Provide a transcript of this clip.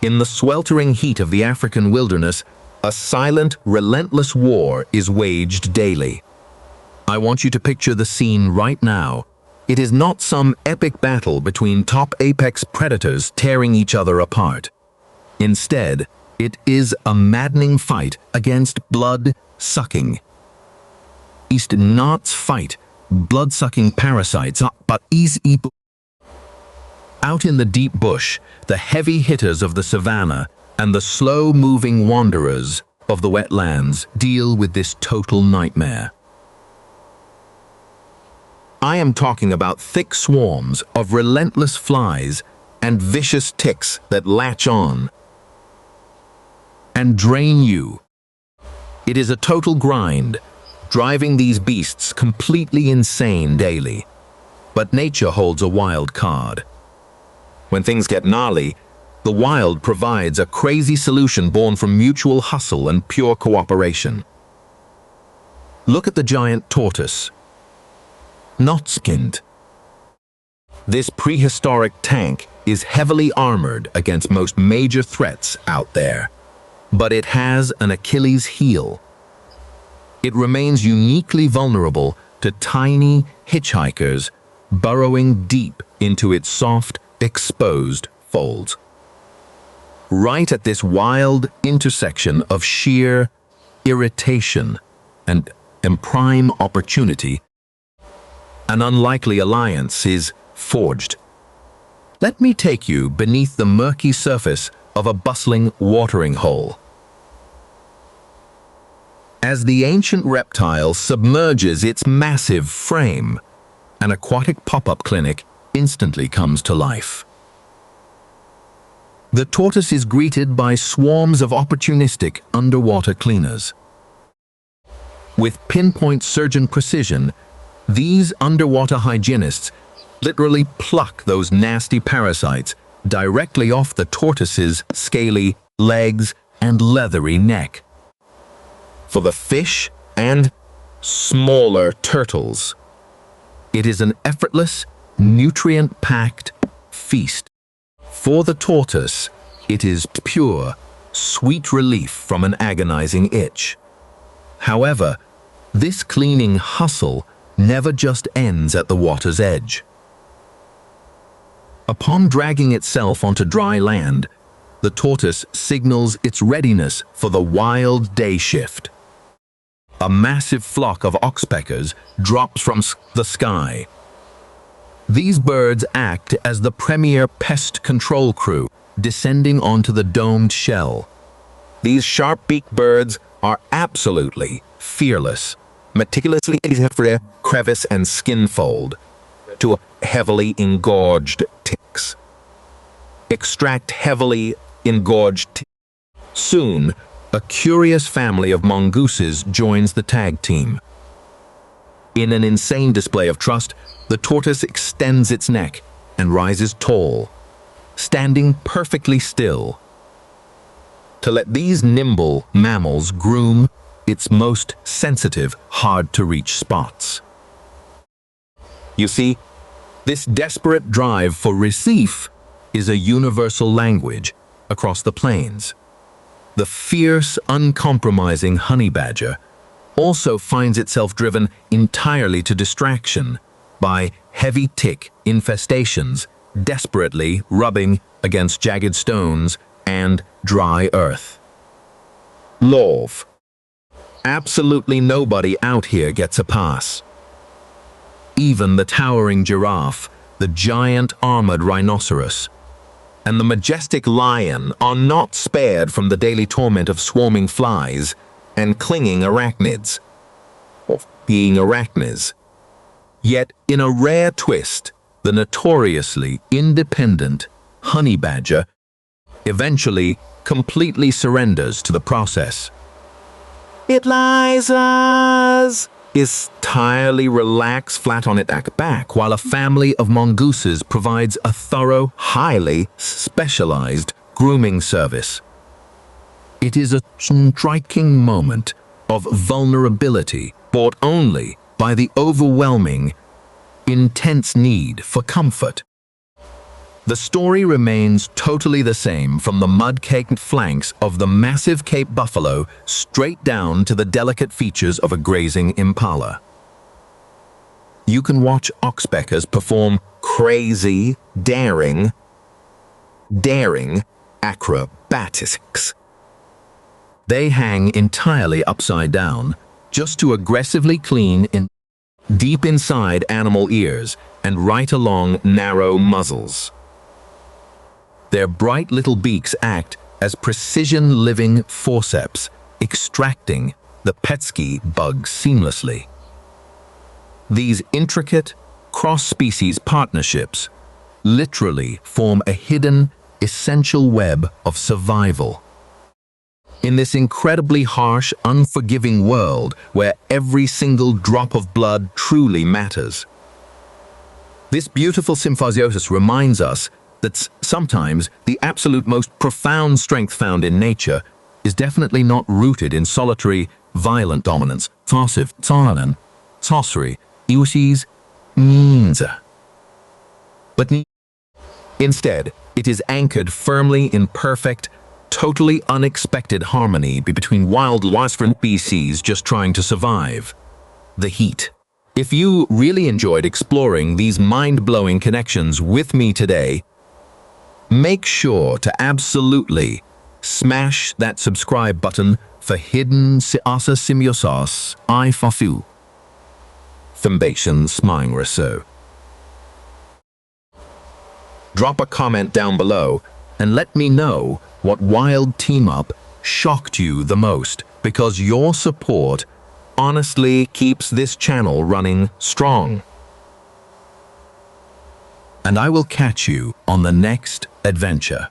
In the sweltering heat of the African wilderness, a silent, relentless war is waged daily. I want you to picture the scene right now. It is not some epic battle between top apex predators tearing each other apart. Instead, it is a maddening fight against blood-sucking. It's not fight, blood-sucking parasites, but easy. Out in the deep bush, the heavy hitters of the savanna and the slow-moving wanderers of the wetlands deal with this total nightmare. I am talking about thick swarms of relentless flies and vicious ticks that latch on and drain you. It is a total grind, driving these beasts completely insane daily. But nature holds a wild card. When things get gnarly, the wild provides a crazy solution born from mutual hustle and pure cooperation. Look at the giant tortoise. Not skinned. This prehistoric tank is heavily armored against most major threats out there, but it has an Achilles heel. It remains uniquely vulnerable to tiny hitchhikers burrowing deep into its soft, exposed folds. Right at this wild intersection of sheer irritation and prime opportunity, an unlikely alliance is forged. Let me take you beneath the murky surface of a bustling watering hole. As the ancient reptile submerges its massive frame, an aquatic pop-up clinic instantly comes to life. The tortoise is greeted by swarms of opportunistic underwater cleaners. With pinpoint surgeon precision, these underwater hygienists literally pluck those nasty parasites directly off the tortoise's scaly legs and leathery neck. For the fish and smaller turtles, it is an effortless, nutrient-packed feast. For the tortoise, it is pure, sweet relief from an agonizing itch. However, this cleaning hustle never just ends at the water's edge. Upon dragging itself onto dry land, the tortoise signals its readiness for the wild day shift. A massive flock of oxpeckers drops from the sky. These birds act as the premier pest control crew, descending onto the domed shell. These sharp-beaked birds are absolutely fearless, meticulously for their crevice and skin fold to heavily engorged ticks. Extract heavily engorged ticks. Soon, a curious family of mongooses joins the tag team. In an insane display of trust, the tortoise extends its neck and rises tall, standing perfectly still, to let these nimble mammals groom its most sensitive, hard-to-reach spots. You see, this desperate drive for receipt is a universal language across the plains. The fierce, uncompromising honey badger also finds itself driven entirely to distraction by heavy tick infestations desperately rubbing against jagged stones and dry earth. Love. Absolutely nobody out here gets a pass. Even the towering giraffe, the giant armored rhinoceros, and the majestic lion are not spared from the daily torment of swarming flies and clinging arachnids, or being arachnids. Yet, in a rare twist, the notoriously independent honey badger eventually completely surrenders to the process. It lies us, is entirely relaxed flat on its back, while a family of mongooses provides a thorough, highly specialized grooming service. It is a striking moment of vulnerability brought only by the overwhelming, intense need for comfort. The story remains totally the same from the mud-caked flanks of the massive Cape buffalo straight down to the delicate features of a grazing impala. You can watch oxpeckers perform crazy, daring acrobatics. They hang entirely upside down, just to aggressively clean in deep inside animal ears and right along narrow muzzles. Their bright little beaks act as precision living forceps, extracting the Petsky bug seamlessly. These intricate, cross-species partnerships literally form a hidden, essential web of survival. In this incredibly harsh, unforgiving world where every single drop of blood truly matters. This beautiful symbiosis reminds us that sometimes the absolute most profound strength found in nature is definitely not rooted in solitary, violent dominance, sorcery, but instead, it is anchored firmly in perfect, totally unexpected harmony between wild species just trying to survive. The heat. If you really enjoyed exploring these mind-blowing connections with me today, make sure to absolutely smash that subscribe button for hidden symbiosis I fafu. Symbiosis smying reso. Drop a comment down below and let me know what wild team-up shocked you the most, because your support honestly keeps this channel running strong. And I will catch you on the next adventure.